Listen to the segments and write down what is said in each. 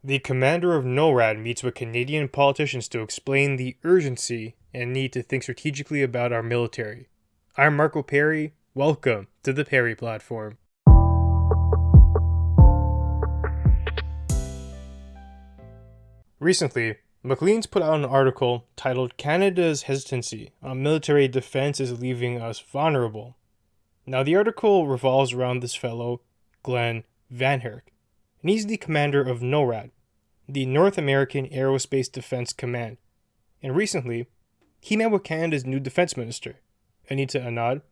The commander of NORAD meets with Canadian politicians to explain the urgency and need to think strategically about our military. I'm Marco Perry. Welcome to the Perry Platform. Recently, Maclean's put out an article titled Canada's Hesitancy on Military Defense is Leaving Us Vulnerable. Now, the article revolves around this fellow, Glen VanHerck, and he's the commander of NORAD, the North American Aerospace Defense Command. And recently, he met with Canada's new Defense Minister, Anita Anand,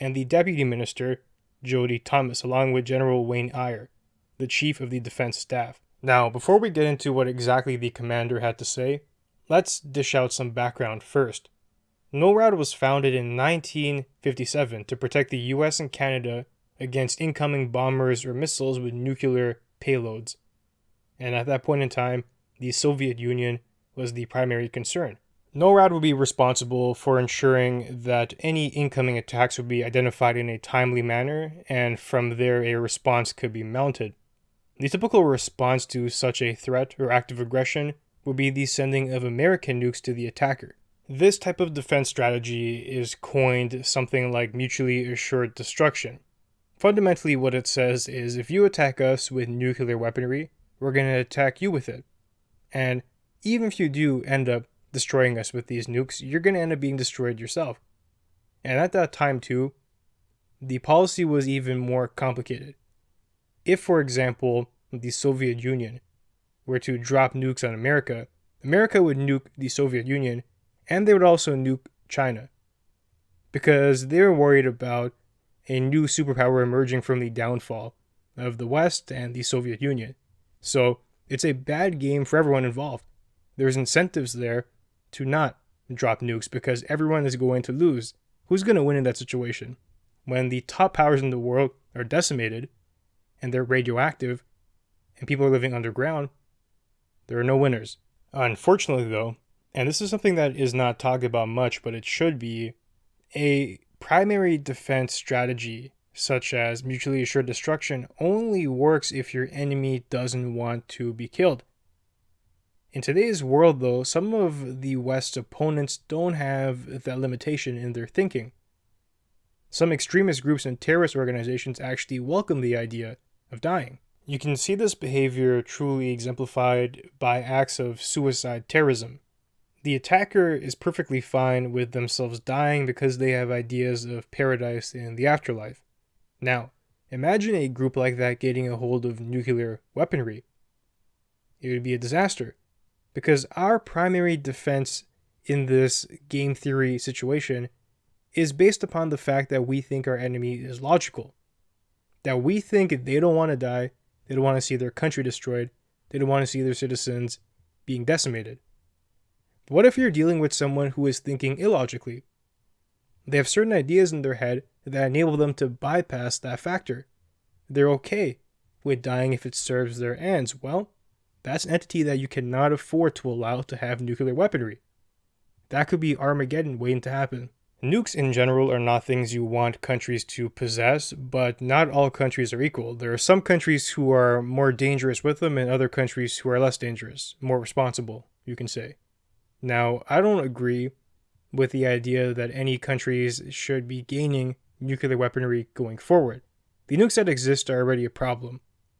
and the Deputy Minister, Jody Thomas, along with General Wayne Eyre, the Chief of the Defense Staff. Now, before we get into what exactly the commander had to say, let's dish out some background first. NORAD was founded in 1957 to protect the US and Canada against incoming bombers or missiles with nuclear payloads. And at that point in time, the Soviet Union was the primary concern. NORAD would be responsible for ensuring that any incoming attacks would be identified in a timely manner, and from there a response could be mounted. The typical response to such a threat or act of aggression would be the sending of American nukes to the attacker. This type of defense strategy is coined something like mutually assured destruction. Fundamentally, what it says is if you attack us with nuclear weaponry, we're going to attack you with it. And even if you do end up destroying us with these nukes, you're going to end up being destroyed yourself. And at that time, too, the policy was even more complicated. If, for example, the Soviet Union were to drop nukes on America, America would nuke the Soviet Union, and they would also nuke China, because they were worried about a new superpower emerging from the downfall of the West and the Soviet Union. So it's a bad game for everyone involved. There's incentives there to not drop nukes because everyone is going to lose. Who's going to win in that situation? When the top powers in the world are decimated and they're radioactive and people are living underground, there are no winners. Unfortunately, though, and this is something that is not talked about much, but it should be, a primary defense strategy such as mutually assured destruction only works if your enemy doesn't want to be killed. In today's world, though, some of the West's opponents don't have that limitation in their thinking. Some extremist groups and terrorist organizations actually welcome the idea of dying. You can see this behavior truly exemplified by acts of suicide terrorism. The attacker is perfectly fine with themselves dying because they have ideas of paradise in the afterlife. Now, imagine a group like that getting a hold of nuclear weaponry. It would be a disaster, because our primary defense in this game theory situation is based upon the fact that we think our enemy is logical. That we think they don't want to die, they don't want to see their country destroyed, they don't want to see their citizens being decimated. But what if you're dealing with someone who is thinking illogically? They have certain ideas in their head that enable them to bypass that factor. They're okay with dying if it serves their ends. Well, that's an entity that you cannot afford to allow to have nuclear weaponry. That could be Armageddon waiting to happen. Nukes in general are not things you want countries to possess, but not all countries are equal. There are some countries who are more dangerous with them and other countries who are less dangerous, more responsible, you can say. Now, I don't agree with the idea that any countries should be gaining nuclear weaponry going forward. The nukes that exist are already a problem.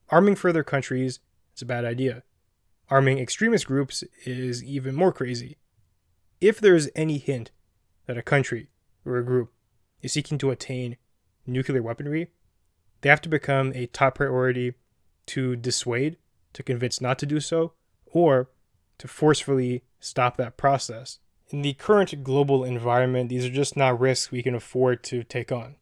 Arming further countries is a bad idea. Arming extremist groups is even more crazy. If there is any hint that a country or a group is seeking to attain nuclear weaponry, they have to become a top priority to dissuade, to convince not to do so, or to forcefully stop that process. In the current global environment, these are just not risks we can afford to take on.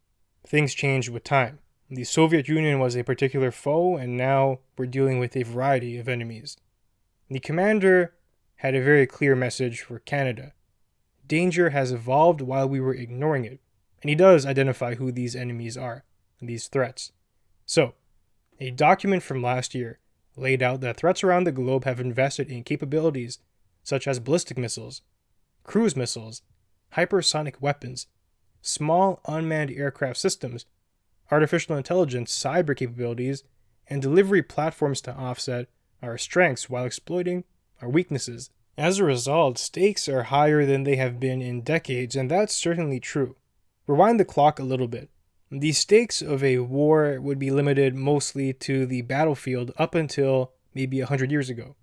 Things change with time. The Soviet Union was a particular foe, and now we're dealing with a variety of enemies. The commander had a very clear message for Canada. Danger has evolved while we were ignoring it, and he does identify who these enemies are, these threats. So, a document from last year laid out that threats around the globe have invested in capabilities such as ballistic missiles, cruise missiles, hypersonic weapons, small unmanned aircraft systems, artificial intelligence, cyber capabilities, and delivery platforms to offset our strengths while exploiting our weaknesses. As a result, stakes are higher than they have been in decades, and that's certainly true. Rewind the clock a little bit. The stakes of a war would be limited mostly to the battlefield up until maybe 100 years ago.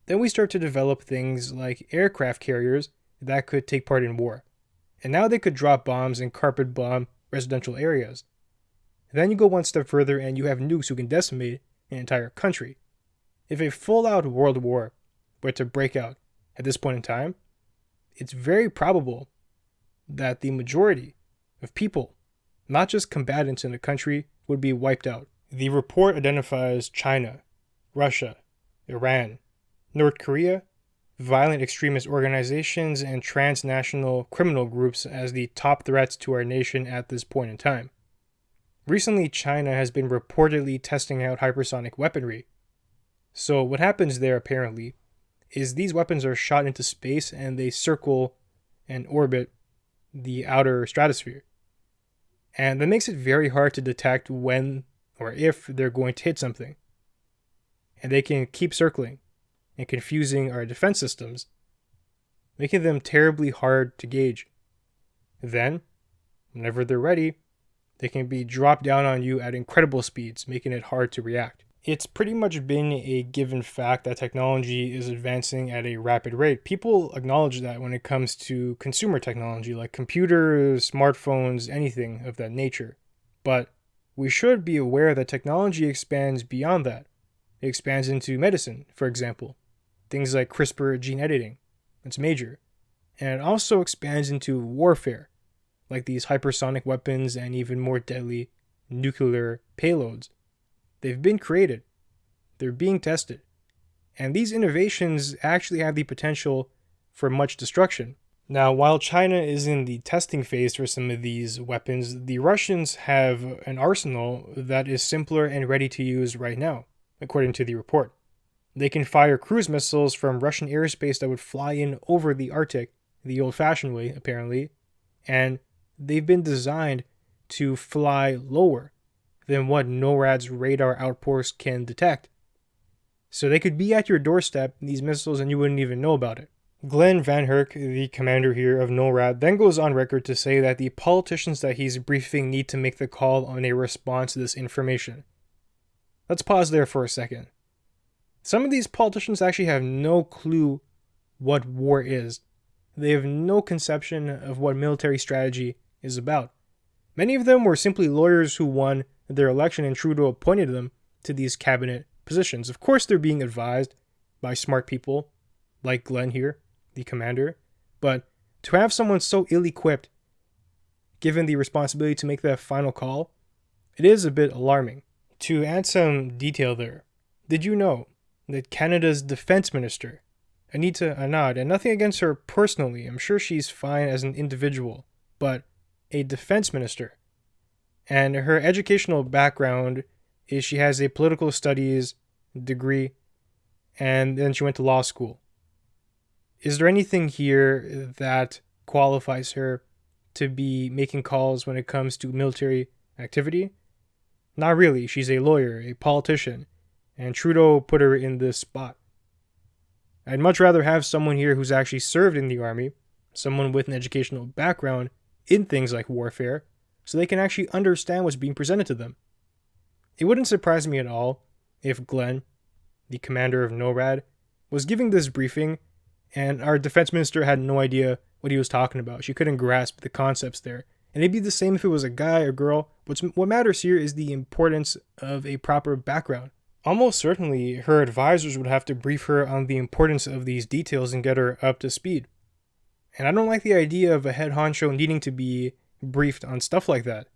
Then we start to develop things like aircraft carriers that could take part in war. And now they could drop bombs and carpet bomb residential areas. Then you go one step further and you have nukes who can decimate an entire country. If a full-out world war were to break out at this point in time, it's very probable that the majority of people, not just combatants in the country, would be wiped out. The report identifies China, Russia, Iran, North Korea, violent extremist organizations, and transnational criminal groups as the top threats to our nation at this point in time. Recently, China has been reportedly testing out hypersonic weaponry. So what happens there, apparently, is these weapons are shot into space and they circle and orbit the outer stratosphere. And that makes it very hard to detect when or if they're going to hit something. And they can keep circling and confusing our defense systems, making them terribly hard to gauge. Then, whenever they're ready, they can be dropped down on you at incredible speeds, making it hard to react. It's pretty much been a given fact that technology is advancing at a rapid rate. People acknowledge that when it comes to consumer technology, like computers, smartphones, anything of that nature. But we should be aware that technology expands beyond that. It expands into medicine, for example. Things like CRISPR gene editing. It's major. And it also expands into warfare, like these hypersonic weapons and even more deadly nuclear payloads. They've been created. They're being tested. And these innovations actually have the potential for much destruction. Now, while China is in the testing phase for some of these weapons, the Russians have an arsenal that is simpler and ready to use right now, according to the report. They can fire cruise missiles from Russian airspace that would fly in over the Arctic, the old-fashioned way, apparently, and they've been designed to fly lower than what NORAD's radar outpost can detect. So they could be at your doorstep, these missiles, and you wouldn't even know about it. Glen VanHerck, the commander here of NORAD, then goes on record to say that the politicians that he's briefing need to make the call on a response to this information. Let's pause there for a second. Some of these politicians actually have no clue what war is. They have no conception of what military strategy is about. Many of them were simply lawyers who won their election and Trudeau appointed them to these cabinet positions. Of course, they're being advised by smart people like Glen here, the commander, but to have someone so ill-equipped given the responsibility to make that final call, it is a bit alarming. To add some detail there, did you know that Canada's defense minister, Anita Anand, and nothing against her personally, I'm sure she's fine as an individual, but a defense minister, and her educational background is she has a political studies degree, and then she went to law school. Is there anything here that qualifies her to be making calls when it comes to military activity? Not really. She's a lawyer, a politician, and Trudeau put her in this spot. I'd much rather have someone here who's actually served in the army, someone with an educational background in things like warfare, so they can actually understand what's being presented to them. It wouldn't surprise me at all if Glen, the commander of NORAD, was giving this briefing and our defense minister had no idea what he was talking about. She couldn't grasp the concepts there. And it'd be the same if it was a guy or girl. What matters here is the importance of a proper background. Almost certainly, her advisors would have to brief her on the importance of these details and get her up to speed. And I don't like the idea of a head honcho needing to be briefed on stuff like that.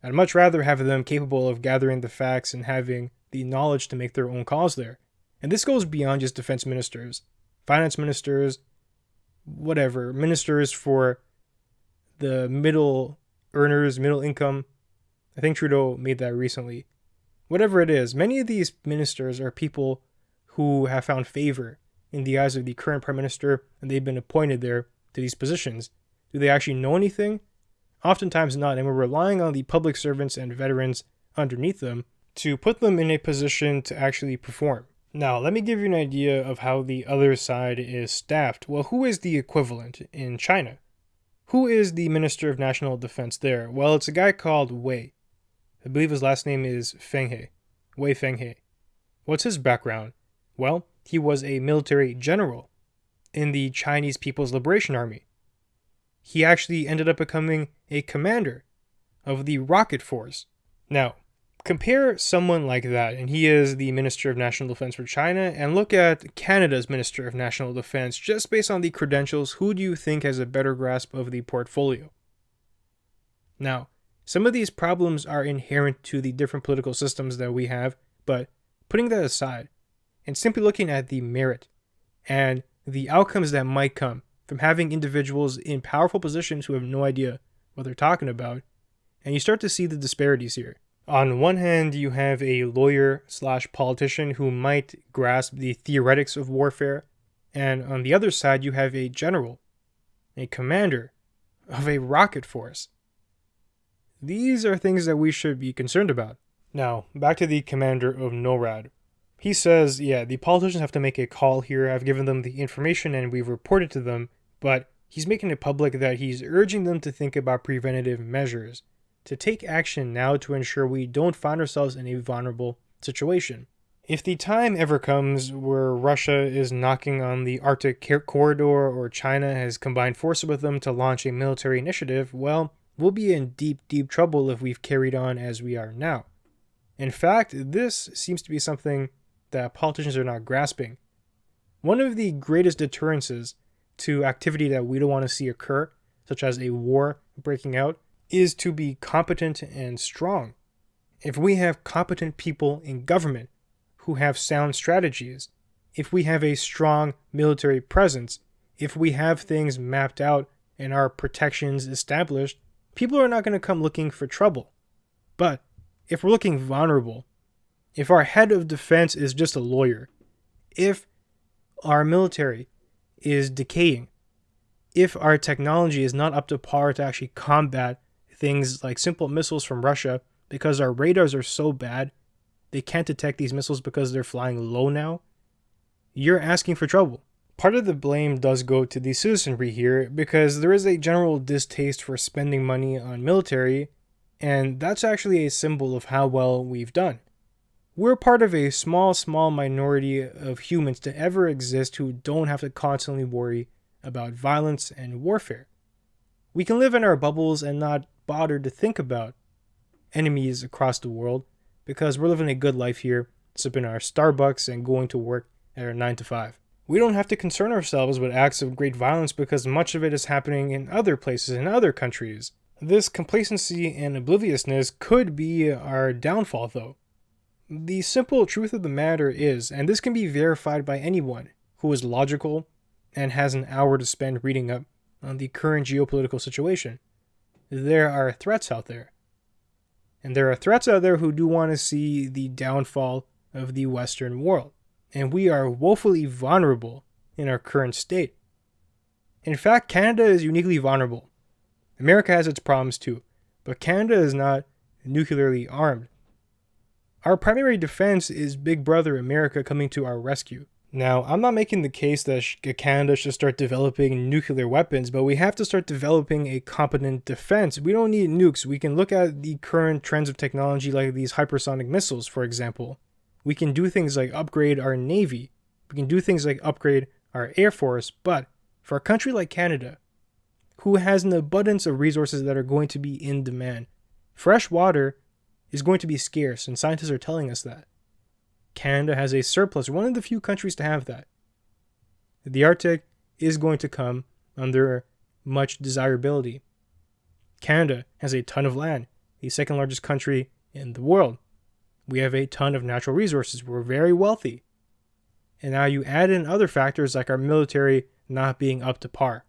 I'd much rather have them capable of gathering the facts and having the knowledge to make their own calls there. And this goes beyond just defense ministers, finance ministers, whatever, ministers for the middle earners, middle income. I think Trudeau made that recently. Whatever it is, many of these ministers are people who have found favor in the eyes of the current prime minister, and they've been appointed there to these positions. Do they actually know anything? Oftentimes not, and we're relying on the public servants and veterans underneath them to put them in a position to actually perform. Now, let me give you an idea of how the other side is staffed. Well, who is the equivalent in China? Who is the Minister of National Defense there? Well, it's a guy called Wei. I believe his last name is Fenghe. Wei Fenghe. What's his background? Well, he was a military general in the Chinese People's Liberation Army. He actually ended up becoming a commander of the rocket force. Now, compare someone like that, and he is the Minister of National Defense for China, and look at Canada's Minister of National Defense. Just based on the credentials, who do you think has a better grasp of the portfolio? Now, some of these problems are inherent to the different political systems that we have, but putting that aside, and simply looking at the merit and the outcomes that might come from having individuals in powerful positions who have no idea what they're talking about, and you start to see the disparities here. On one hand, you have a lawyer/politician who might grasp the theoretics of warfare, and on the other side, you have a general, a commander of a rocket force. These are things that we should be concerned about. Now, back to the commander of NORAD. He says, yeah, the politicians have to make a call here. I've given them the information and we've reported to them, but he's making it public that he's urging them to think about preventative measures, to take action now to ensure we don't find ourselves in a vulnerable situation. If the time ever comes where Russia is knocking on the Arctic corridor or China has combined forces with them to launch a military initiative, well, we'll be in deep, deep trouble if we've carried on as we are now. In fact, this seems to be something that politicians are not grasping. One of the greatest deterrences to activity that we don't want to see occur, such as a war breaking out, is to be competent and strong. If we have competent people in government who have sound strategies, if we have a strong military presence, if we have things mapped out and our protections established, people are not going to come looking for trouble. But if we're looking vulnerable, if our head of defense is just a lawyer, if our military is decaying, if our technology is not up to par to actually combat things like simple missiles from Russia because our radars are so bad, they can't detect these missiles because they're flying low now, you're asking for trouble. Part of the blame does go to the citizenry here because there is a general distaste for spending money on military, and that's actually a symbol of how well we've done. We're part of a small minority of humans to ever exist who don't have to constantly worry about violence and warfare. We can live in our bubbles and not bother to think about enemies across the world because we're living a good life here, sipping our Starbucks and going to work at our 9 to 5. We don't have to concern ourselves with acts of great violence because much of it is happening in other places, in other countries. This complacency and obliviousness could be our downfall, though. The simple truth of the matter is, and this can be verified by anyone who is logical and has an hour to spend reading up on the current geopolitical situation, there are threats out there. And there are threats out there who do want to see the downfall of the Western world. And we are woefully vulnerable in our current state. In fact, Canada is uniquely vulnerable. America has its problems too, but Canada is not nuclearly armed. Our primary defense is Big Brother America coming to our rescue. Now, I'm not making the case that Canada should start developing nuclear weapons, but we have to start developing a competent defense. We don't need nukes. We can look at the current trends of technology like these hypersonic missiles, for example. We can do things like upgrade our Navy. We can do things like upgrade our Air Force. But for a country like Canada, who has an abundance of resources that are going to be in demand, fresh water is going to be scarce, and scientists are telling us that. Canada has a surplus, one of the few countries to have that. The Arctic is going to come under much desirability. Canada has a ton of land, the second largest country in the world. We have a ton of natural resources. We're very wealthy. And now you add in other factors like our military not being up to par.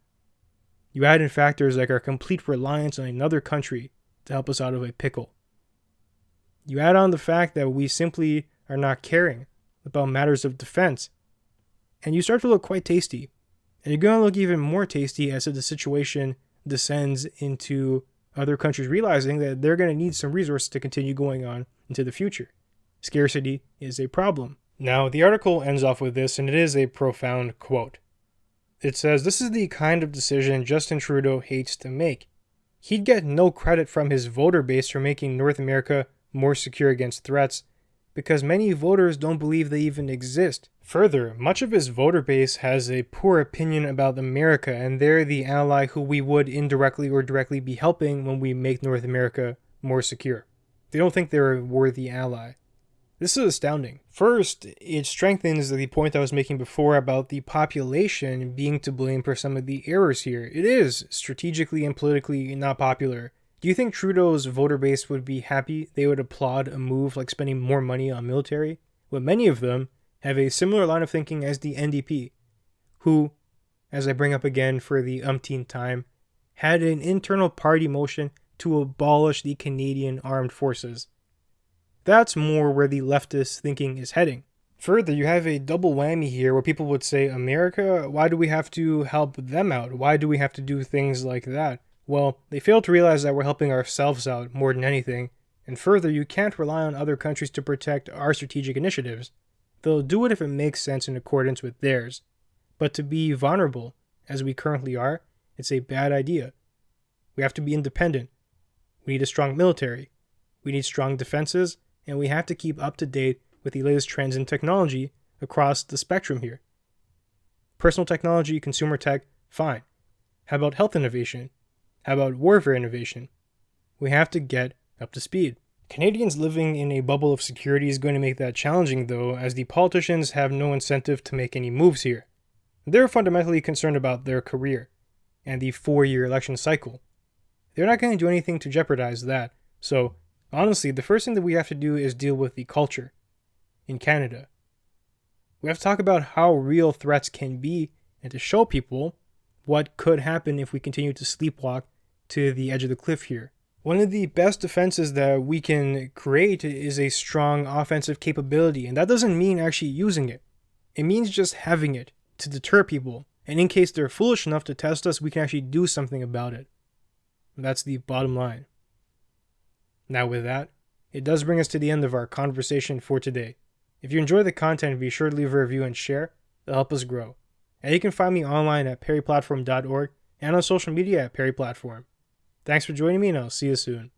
You add in factors like our complete reliance on another country to help us out of a pickle. You add on the fact that we simply are not caring about matters of defense. And you start to look quite tasty. And you're going to look even more tasty as the situation descends into other countries realizing that they're going to need some resources to continue going on into the future. Scarcity is a problem. Now, the article ends off with this, and it is a profound quote. It says, "This is the kind of decision Justin Trudeau hates to make. He'd get no credit from his voter base for making North America more secure against threats, because many voters don't believe they even exist. Further, much of his voter base has a poor opinion about America, and they're the ally who we would indirectly or directly be helping when we make North America more secure. They don't think they're a worthy ally." This is astounding. First, it strengthens the point I was making before about the population being to blame for some of the errors here. It is strategically and politically not popular. Do you think Trudeau's voter base would be happy? They would applaud a move like spending more money on military? Well, many of them have a similar line of thinking as the NDP, who, as I bring up again for the umpteenth time, had an internal party motion to abolish the Canadian Armed Forces. That's more where the leftist thinking is heading. Further, you have a double whammy here where people would say, America, why do we have to help them out? Why do we have to do things like that? Well, they fail to realize that we're helping ourselves out more than anything. And further, you can't rely on other countries to protect our strategic initiatives. They'll do it if it makes sense in accordance with theirs. But to be vulnerable, as we currently are, it's a bad idea. We have to be independent. We need a strong military. We need strong defenses. And we have to keep up to date with the latest trends in technology across the spectrum here. Personal technology, consumer tech, fine. How about health innovation? How about warfare innovation? We have to get up to speed. Canadians living in a bubble of security is going to make that challenging, though, as the politicians have no incentive to make any moves here. They're fundamentally concerned about their career and the 4-year election cycle. They're not going to do anything to jeopardize that, so honestly, the first thing that we have to do is deal with the culture in Canada. We have to talk about how real threats can be and to show people what could happen if we continue to sleepwalk to the edge of the cliff here. One of the best defenses that we can create is a strong offensive capability, and that doesn't mean actually using it. It means just having it to deter people, and in case they're foolish enough to test us, we can actually do something about it. And that's the bottom line. Now with that, it does bring us to the end of our conversation for today. If you enjoy the content, be sure to leave a review and share. It'll help us grow. And you can find me online at perryplatform.org and on social media at perryplatform. Thanks for joining me, and I'll see you soon.